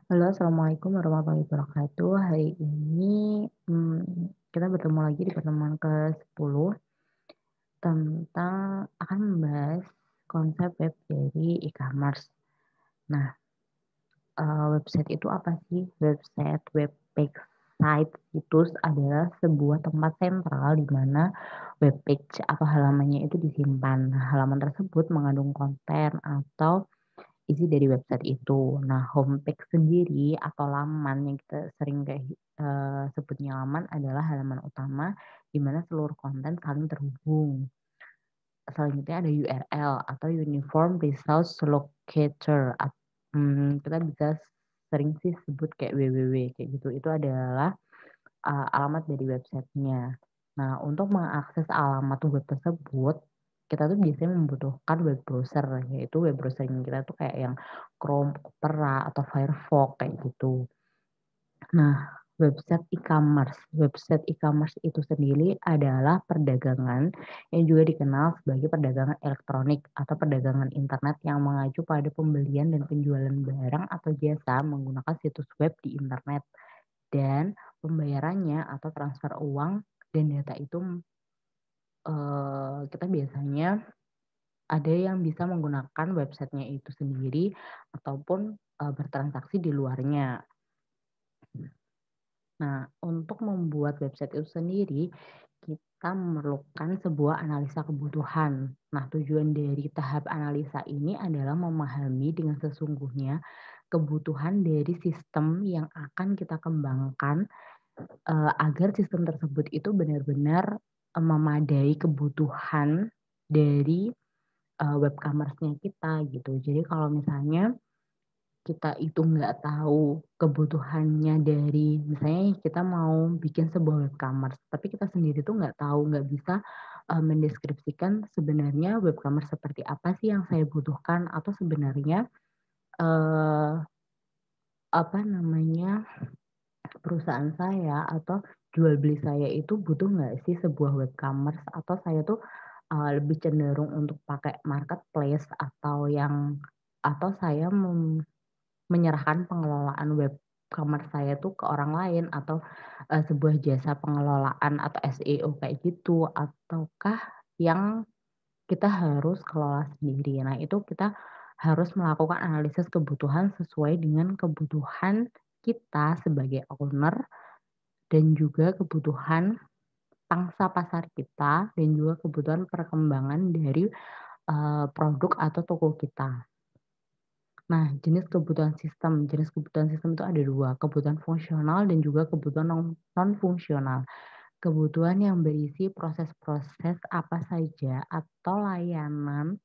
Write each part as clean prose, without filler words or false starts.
Halo, assalamualaikum warahmatullahi wabarakatuh. Hari ini kita bertemu lagi di pertemuan ke-10 tentang akan membahas konsep web dari e-commerce. Nah, website itu apa sih? Website, web page, site, situs adalah sebuah tempat sentral di mana web page atau halamannya itu disimpan. Nah, halaman tersebut mengandung konten atau isi dari website itu. Nah, homepage sendiri atau laman yang kita sering kayak, sebutnya laman adalah halaman utama di mana seluruh konten saling terhubung. Selanjutnya ada URL atau Uniform Resource Locator. Kita bisa sering sih sebut kayak www kayak gitu. Itu adalah, alamat dari websitenya. Nah, untuk mengakses alamat web tersebut, kita tuh biasanya membutuhkan web browser, yaitu web browser yang kita tuh kayak yang Chrome, Opera, atau Firefox kayak gitu. Nah, website e-commerce itu sendiri adalah perdagangan yang juga dikenal sebagai perdagangan elektronik atau perdagangan internet yang mengacu pada pembelian dan penjualan barang atau jasa menggunakan situs web di internet. Dan pembayarannya atau transfer uang dan data itu, kita biasanya ada yang bisa menggunakan websitenya itu sendiri ataupun, bertransaksi di luarnya. Nah, untuk membuat website itu sendiri, kita memerlukan sebuah analisa kebutuhan. Nah, tujuan dari tahap analisa ini adalah memahami dengan sesungguhnya kebutuhan dari sistem yang akan kita kembangkan, agar sistem tersebut itu benar-benar, memadai kebutuhan dari, web commerce-nya kita gitu. Jadi kalau misalnya kita itu nggak tahu kebutuhannya dari misalnya kita mau bikin sebuah web commerce, tapi kita sendiri tuh nggak tahu, nggak bisa, mendeskripsikan sebenarnya web commerce seperti apa sih yang saya butuhkan atau sebenarnya, eee, apa namanya, perusahaan saya atau jual beli saya itu butuh nggak sih sebuah web commerce atau saya tuh, lebih cenderung untuk pakai marketplace atau saya menyerahkan pengelolaan web commerce saya tuh ke orang lain atau, sebuah jasa pengelolaan atau SEO kayak gitu, ataukah yang kita harus kelola sendiri. Nah, itu kita harus melakukan analisis kebutuhan sesuai dengan kebutuhan kita sebagai owner dan juga kebutuhan pangsa pasar kita dan juga kebutuhan perkembangan dari, produk atau toko kita. Nah, jenis kebutuhan sistem itu ada 2, kebutuhan fungsional dan juga kebutuhan non-fungsional. Kebutuhan yang berisi proses-proses apa saja atau layanan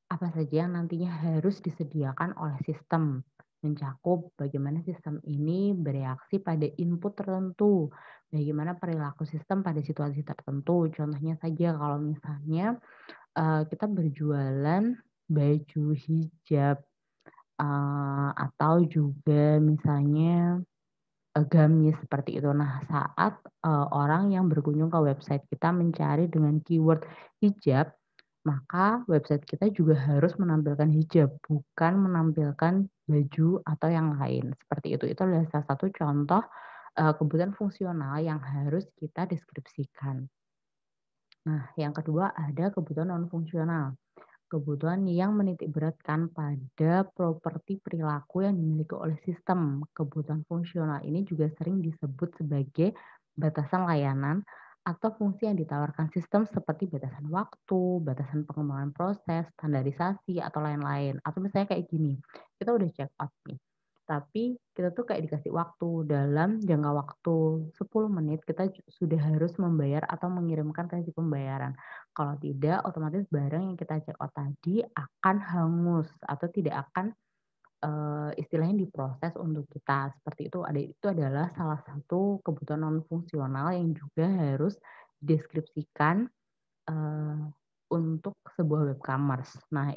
apa saja yang nantinya harus disediakan oleh sistem, mencakup bagaimana sistem ini bereaksi pada input tertentu, bagaimana perilaku sistem pada situasi tertentu. Contohnya saja kalau misalnya, kita berjualan baju hijab, atau juga misalnya, gamis seperti itu. Nah, saat, orang yang berkunjung ke website kita mencari dengan keyword hijab, maka website kita juga harus menampilkan hijab, bukan menampilkan baju atau yang lain, seperti itu. Itu adalah salah satu contoh, kebutuhan fungsional yang harus kita deskripsikan. Nah, yang kedua ada kebutuhan non fungsional. Kebutuhan yang menitikberatkan pada properti perilaku yang dimiliki oleh sistem. Kebutuhan fungsional ini juga sering disebut sebagai batasan layanan atau fungsi yang ditawarkan sistem seperti batasan waktu, batasan pengembangan proses, standarisasi, atau lain-lain. Atau misalnya kayak gini, kita udah check out nih, tapi kita tuh kayak dikasih waktu dalam jangka waktu 10 menit kita sudah harus membayar atau mengirimkan kasih pembayaran. Kalau tidak, otomatis barang yang kita check out tadi akan hangus atau tidak akan, istilahnya diproses untuk kita, seperti itu. Itu adalah salah satu kebutuhan non fungsional yang juga harus dideskripsikan, eee, untuk sebuah web commerce. Nah,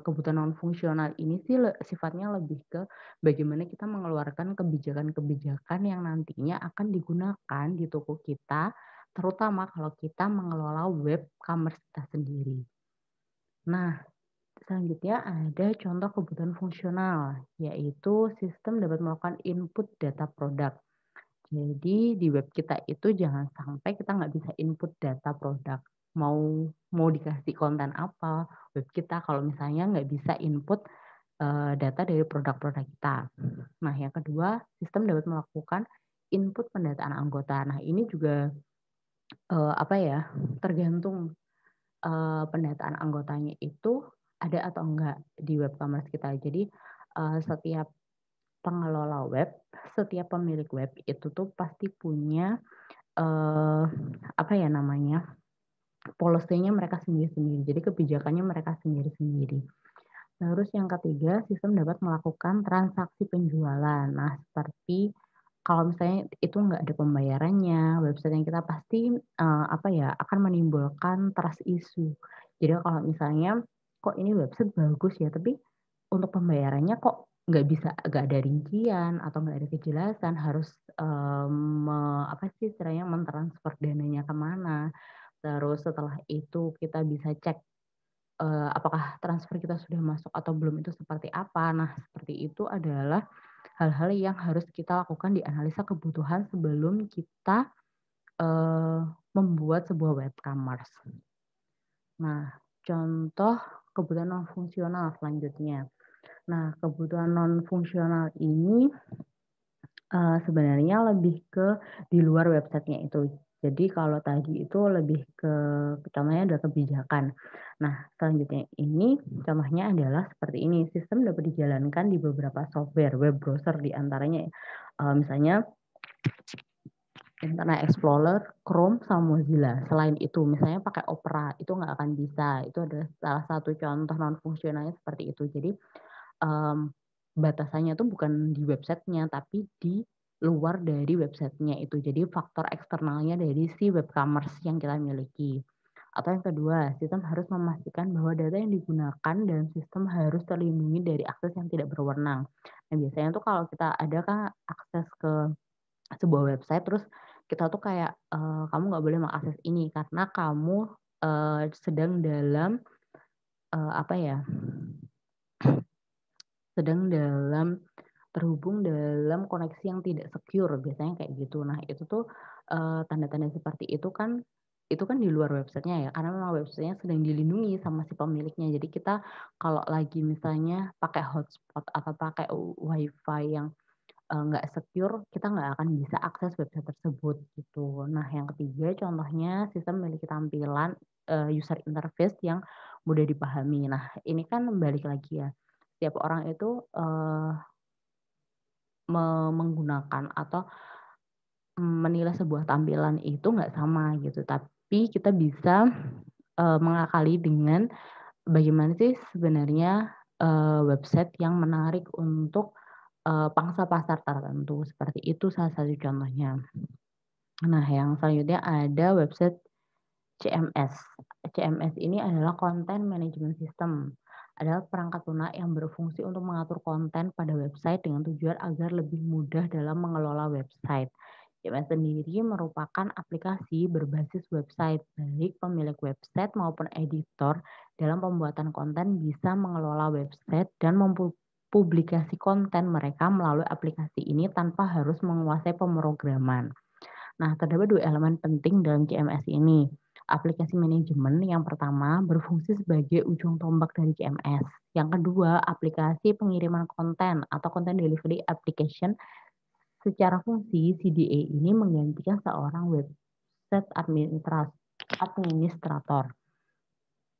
kebutuhan non fungsional ini sih sifatnya lebih ke bagaimana kita mengeluarkan kebijakan-kebijakan yang nantinya akan digunakan di toko kita, terutama kalau kita mengelola web commerce kita sendiri. Nah, Selanjutnya ada contoh kebutuhan fungsional, yaitu sistem dapat melakukan input data produk. Jadi di web kita itu jangan sampai kita nggak bisa input data produk. Mau mau dikasih konten apa, web kita kalau misalnya nggak bisa input data dari produk-produk kita. Nah, yang kedua, sistem dapat melakukan input pendataan anggota. Nah, ini juga apa ya, tergantung pendataan anggotanya itu ada atau enggak di web commerce kita. Jadi setiap pengelola web, setiap pemilik web itu tuh pasti punya apa ya namanya, policy-nya mereka sendiri-sendiri. Jadi kebijakannya mereka sendiri-sendiri. Terus yang ketiga, sistem dapat melakukan transaksi penjualan. Nah, seperti kalau misalnya itu nggak ada pembayarannya, website yang kita pasti apa ya, akan menimbulkan trust issue. Jadi kalau misalnya kok ini website bagus ya, tapi untuk pembayarannya kok nggak ada rincian atau nggak ada kejelasan harus apa sih istilahnya mentransfer dananya kemana. Terus setelah itu kita bisa cek apakah transfer kita sudah masuk atau belum itu seperti apa. Nah, seperti itu adalah hal-hal yang harus kita lakukan di analisa kebutuhan sebelum kita membuat sebuah web commerce. Nah, contoh kebutuhan non fungsional selanjutnya. Nah, kebutuhan non fungsional ini sebenarnya lebih ke di luar websitenya itu. Jadi kalau tadi itu lebih ke contohnya adalah kebijakan. Nah, selanjutnya ini contohnya adalah seperti ini, sistem dapat dijalankan di beberapa software web browser di antaranya misalnya Internet Explorer, Chrome, sama Mozilla. Selain itu, misalnya pakai Opera, itu nggak akan bisa. Itu adalah salah satu contoh non fungsionalnya seperti itu. Jadi batasannya tuh bukan di websitenya, tapi di luar dari websitenya itu. Jadi faktor eksternalnya dari si web commerce yang kita miliki. Atau yang kedua, sistem harus memastikan bahwa data yang digunakan dan sistem harus terlindungi dari akses yang tidak berwenang. Nah, biasanya tuh kalau kita ada kan akses ke sebuah website, terus kita tuh kayak kamu nggak boleh mengakses ini karena kamu sedang dalam apa ya, sedang dalam terhubung dalam koneksi yang tidak secure, biasanya kayak gitu. Nah, itu tuh tanda-tanda seperti itu kan di luar websitenya ya, karena memang websitenya sedang dilindungi sama si pemiliknya. Jadi kita kalau lagi misalnya pakai hotspot atau pakai WiFi yang nggak secure, kita nggak akan bisa akses website tersebut gitu. Nah, yang ketiga contohnya sistem memiliki tampilan user interface yang mudah dipahami. Nah, ini kan balik lagi ya, setiap orang itu menggunakan atau menilai sebuah tampilan itu nggak sama gitu. Tapi kita bisa mengakali dengan bagaimana sih sebenarnya website yang menarik untuk pangsa pasar tertentu. Seperti itu salah satu contohnya. Nah, yang selanjutnya ada website CMS. CMS ini adalah Content Management System. Adalah perangkat lunak yang berfungsi untuk mengatur konten pada website dengan tujuan agar lebih mudah dalam mengelola website. CMS sendiri merupakan aplikasi berbasis website, baik pemilik website maupun editor dalam pembuatan konten bisa mengelola website dan mempublikasi konten mereka melalui aplikasi ini tanpa harus menguasai pemrograman. Nah, terdapat dua elemen penting dalam CMS ini. Aplikasi manajemen yang pertama berfungsi sebagai ujung tombak dari CMS. Yang kedua, aplikasi pengiriman konten atau content delivery application. Secara fungsi, CDA ini menggantikan seorang website administrator.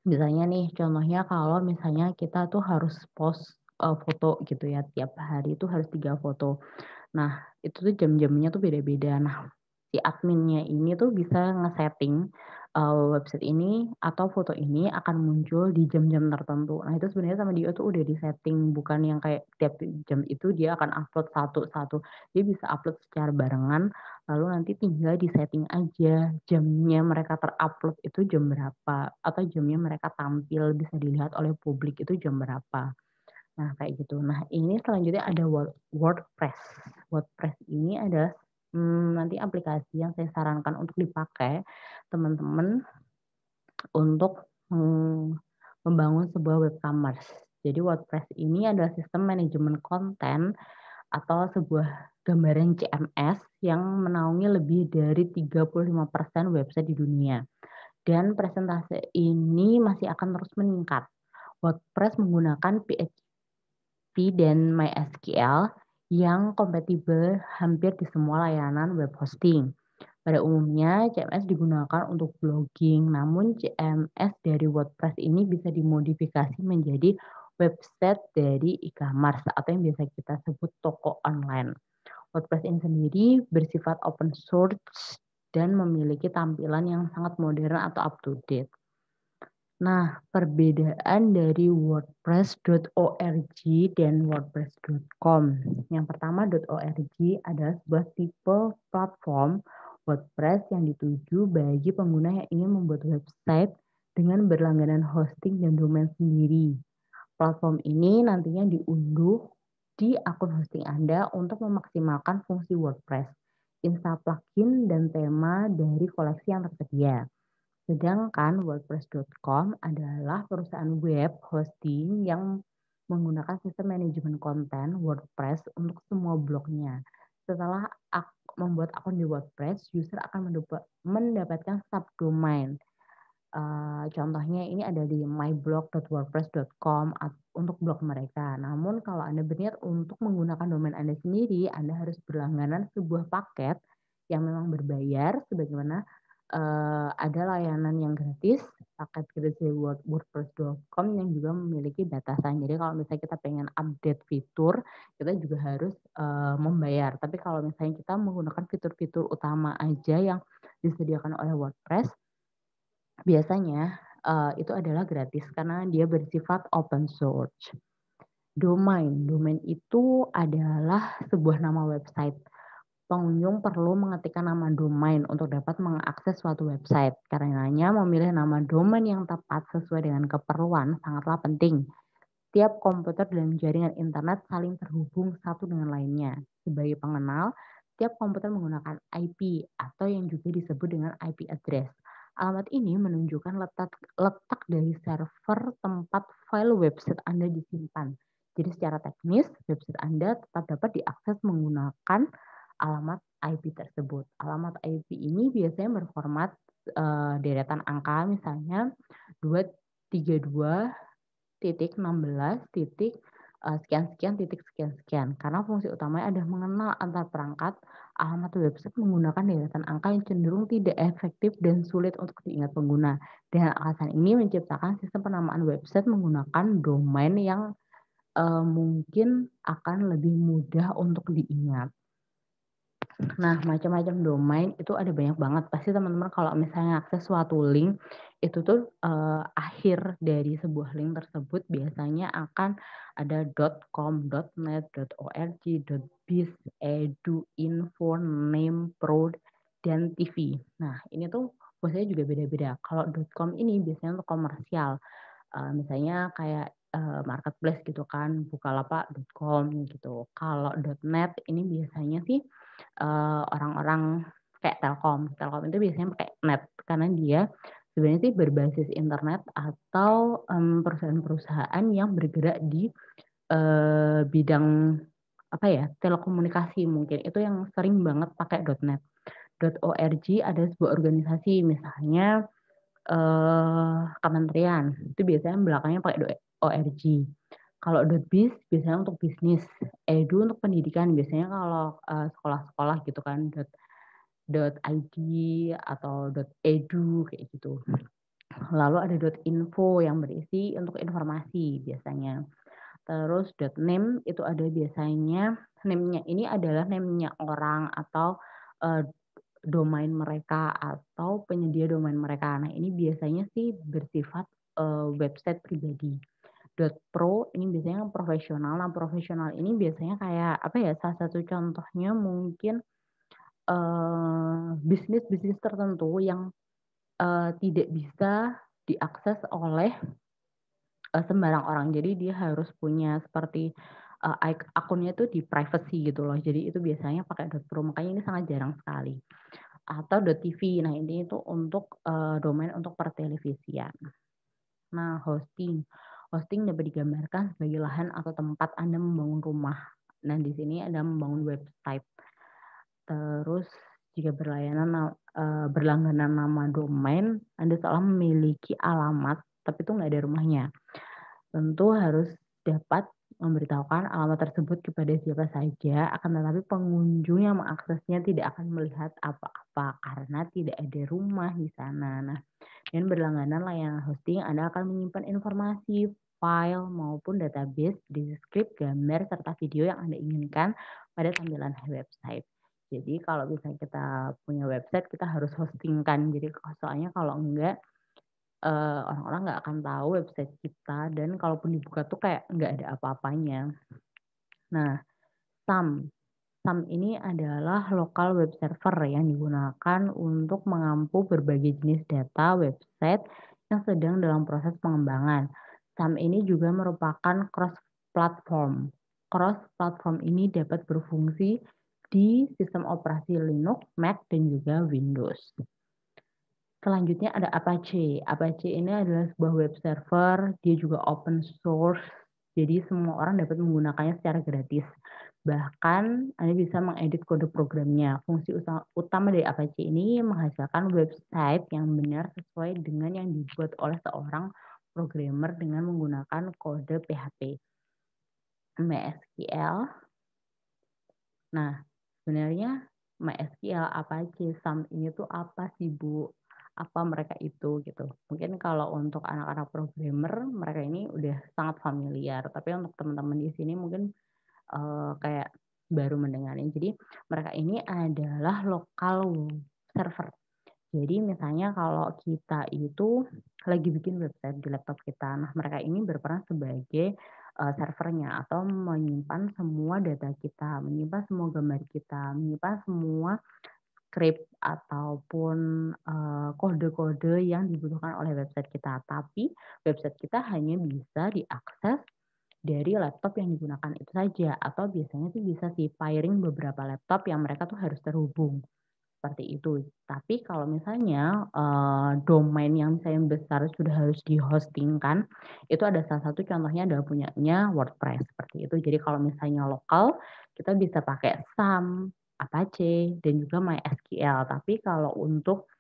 Misalnya nih, contohnya kalau misalnya kita tuh harus post foto gitu ya, tiap hari itu harus 3 foto. Nah, itu tuh jam-jamnya tuh beda-beda. Nah, si adminnya ini tuh bisa nge-setting website ini atau foto ini akan muncul di jam-jam tertentu. Nah, itu sebenarnya sama dia tuh udah di-setting, bukan yang kayak tiap jam itu dia akan upload satu-satu. Dia bisa upload secara barengan, lalu nanti tinggal di-setting aja jamnya mereka terupload itu jam berapa, atau jamnya mereka tampil bisa dilihat oleh publik itu jam berapa. Nah, kayak gitu. Nah, ini selanjutnya ada WordPress. WordPress ini adalah nanti aplikasi yang saya sarankan untuk dipakai teman-teman untuk membangun sebuah web commerce. Jadi WordPress ini adalah sistem manajemen konten atau sebuah gambaran CMS yang menaungi lebih dari 35% website di dunia. Dan presentase ini masih akan terus meningkat. WordPress menggunakan PHP dan MySQL yang kompatibel hampir di semua layanan web hosting. Pada umumnya, CMS digunakan untuk blogging, namun CMS dari WordPress ini bisa dimodifikasi menjadi website dari e-commerce atau yang biasa kita sebut toko online. WordPress ini sendiri bersifat open source dan memiliki tampilan yang sangat modern atau up to date. Nah, perbedaan dari wordpress.org dan wordpress.com. Yang pertama, .org adalah sebuah tipe platform WordPress yang dituju bagi pengguna yang ingin membuat website dengan berlangganan hosting dan domain sendiri. Platform ini nantinya diunduh di akun hosting Anda untuk memaksimalkan fungsi WordPress, install plugin, dan tema dari koleksi yang tersedia. Sedangkan WordPress.com adalah perusahaan web hosting yang menggunakan sistem manajemen konten WordPress untuk semua blognya. Setelah membuat akun di WordPress, user akan mendapatkan subdomain. Contohnya ini ada di myblog.wordpress.com untuk blog mereka. Namun kalau Anda berniat untuk menggunakan domain Anda sendiri, Anda harus berlangganan sebuah paket yang memang berbayar sebagaimana ada layanan yang gratis, paket gratis dari wordpress.com yang juga memiliki batasan. Jadi kalau misalnya kita pengen update fitur, kita juga harus membayar. Tapi kalau misalnya kita menggunakan fitur-fitur utama aja yang disediakan oleh WordPress, biasanya itu adalah gratis karena dia bersifat open source. Domain itu adalah sebuah nama website. Pengunjung perlu mengetikkan nama domain untuk dapat mengakses suatu website. Karenanya memilih nama domain yang tepat sesuai dengan keperluan sangatlah penting. Tiap komputer dan jaringan internet saling terhubung satu dengan lainnya. Sebagai pengenal, tiap komputer menggunakan IP atau yang juga disebut dengan IP address. Alamat ini menunjukkan letak dari server tempat file website Anda disimpan. Jadi secara teknis, website Anda tetap dapat diakses menggunakan alamat IP tersebut. Alamat IP ini biasanya berformat deretan angka, misalnya 232 titik 16 titik sekian-sekian titik sekian-sekian. Karena fungsi utamanya adalah mengenal antar perangkat, alamat website menggunakan deretan angka yang cenderung tidak efektif dan sulit untuk diingat pengguna. Dengan alasan ini menciptakan sistem penamaan website menggunakan domain yang mungkin akan lebih mudah untuk diingat. Nah, macam-macam domain itu ada banyak banget. Pasti teman-teman kalau misalnya akses suatu link, itu tuh akhir dari sebuah link tersebut biasanya akan ada .com, .net, .org, .biz, edu, info, name, pro, dan TV. Nah, ini tuh biasanya juga beda-beda. Kalau .com ini biasanya untuk komersial. Misalnya kayak marketplace gitu kan, bukalapak.com gitu. Kalau .net ini biasanya sih orang-orang kayak Telkom. Telkom itu biasanya pakai net karena dia sebenarnya sih berbasis internet atau perusahaan-perusahaan yang bergerak di bidang apa ya, telekomunikasi mungkin. Itu yang sering banget pakai .net. .org ada sebuah organisasi misalnya kementerian, itu biasanya belakangnya pakai .org. Kalau .biz biasanya untuk bisnis, edu untuk pendidikan, biasanya kalau sekolah-sekolah gitu kan, .id atau .edu kayak gitu. Lalu ada .info yang berisi untuk informasi biasanya. Terus .name itu ada biasanya, name-nya ini adalah name-nya orang atau domain mereka atau penyedia domain mereka. Nah, ini biasanya sih bersifat website pribadi. .pro ini biasanya yang profesional. Nah, profesional ini biasanya kayak apa ya? Salah satu contohnya mungkin bisnis-bisnis tertentu yang tidak bisa diakses oleh sembarang orang. Jadi dia harus punya seperti akunnya itu di privacy gitu loh. Jadi itu biasanya pakai .pro. Makanya ini sangat jarang sekali. Atau .tv. Nah, ini itu untuk domain untuk pertelevisian. Nah, hosting. Hosting dapat digambarkan sebagai lahan atau tempat Anda membangun rumah. Nah, di sini Anda membangun website. Terus jika berlangganan nama domain, Anda seolah memiliki alamat, tapi itu nggak ada rumahnya. Tentu harus dapat memberitahukan alamat tersebut kepada siapa saja, akan tetapi pengunjung yang mengaksesnya tidak akan melihat apa-apa karena tidak ada rumah di sana. Nah, dengan berlangganan layanan hosting, Anda akan menyimpan informasi, file, maupun database, deskripsi, gambar, serta video yang Anda inginkan pada tampilan website. Jadi kalau misalnya kita punya website, kita harus hostingkan. Jadi soalnya kalau enggak, orang-orang nggak akan tahu website kita dan kalaupun dibuka tuh kayak nggak ada apa-apanya. Nah, SAM. SAM ini adalah local web server yang digunakan untuk mengampu berbagai jenis data website yang sedang dalam proses pengembangan. SAM ini juga merupakan cross-platform. Cross-platform ini dapat berfungsi di sistem operasi Linux, Mac, dan juga Windows. Selanjutnya ada Apache. Apache ini adalah sebuah web server, dia juga open source, jadi semua orang dapat menggunakannya secara gratis. Bahkan Anda bisa mengedit kode programnya. Fungsi utama dari Apache ini menghasilkan website yang benar sesuai dengan yang dibuat oleh seorang programmer dengan menggunakan kode PHP. MySQL. Nah, sebenarnya MySQL, Apache, SAM ini tuh apa sih, Bu? Apa mereka itu gitu. Mungkin kalau untuk anak-anak programmer mereka ini udah sangat familiar, tapi untuk teman-teman di sini mungkin kayak baru mendengarnya. Jadi mereka ini adalah local server. Jadi misalnya kalau kita itu lagi bikin website di laptop kita, nah mereka ini berperan sebagai servernya atau menyimpan semua data kita, menyimpan semua gambar kita, menyimpan semua script ataupun kode-kode yang dibutuhkan oleh website kita. Tapi website kita hanya bisa diakses dari laptop yang digunakan itu saja, atau biasanya sih bisa sih pairing beberapa laptop yang mereka tuh harus terhubung, seperti itu. Tapi kalau misalnya domain yang misalnya besar sudah harus dihostingkan, itu ada salah satu contohnya adalah punyanya WordPress, seperti itu. Jadi kalau misalnya lokal, kita bisa pakai SAM, Apache, dan juga MySQL. Tapi kalau untuk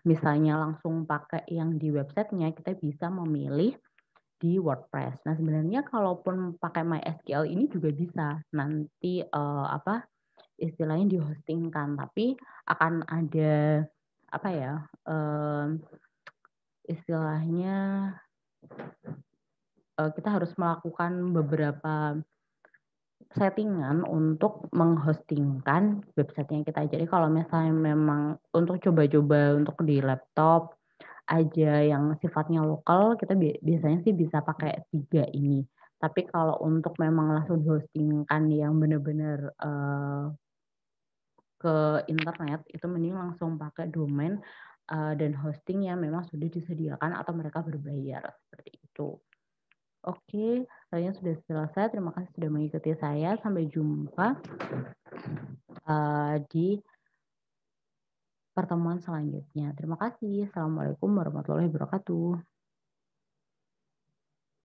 misalnya langsung pakai yang di websitenya, kita bisa memilih di WordPress. Nah, sebenarnya kalaupun pakai MySQL ini juga bisa nanti istilahnya dihostingkan, tapi akan ada apa ya? Istilahnya kita harus melakukan beberapa settingan untuk menghostingkan websitenya kita. Jadi kalau misalnya memang untuk coba-coba untuk di laptop aja yang sifatnya lokal, kita biasanya sih bisa pakai 3 ini. Tapi kalau untuk memang langsung dihostingkan yang benar-benar ke internet, itu mending langsung pakai domain dan hosting yang memang sudah disediakan atau mereka berbayar, seperti itu. Oke, saya sudah selesai. Terima kasih sudah mengikuti saya. Sampai jumpa di pertemuan selanjutnya. Terima kasih. Assalamualaikum warahmatullahi wabarakatuh.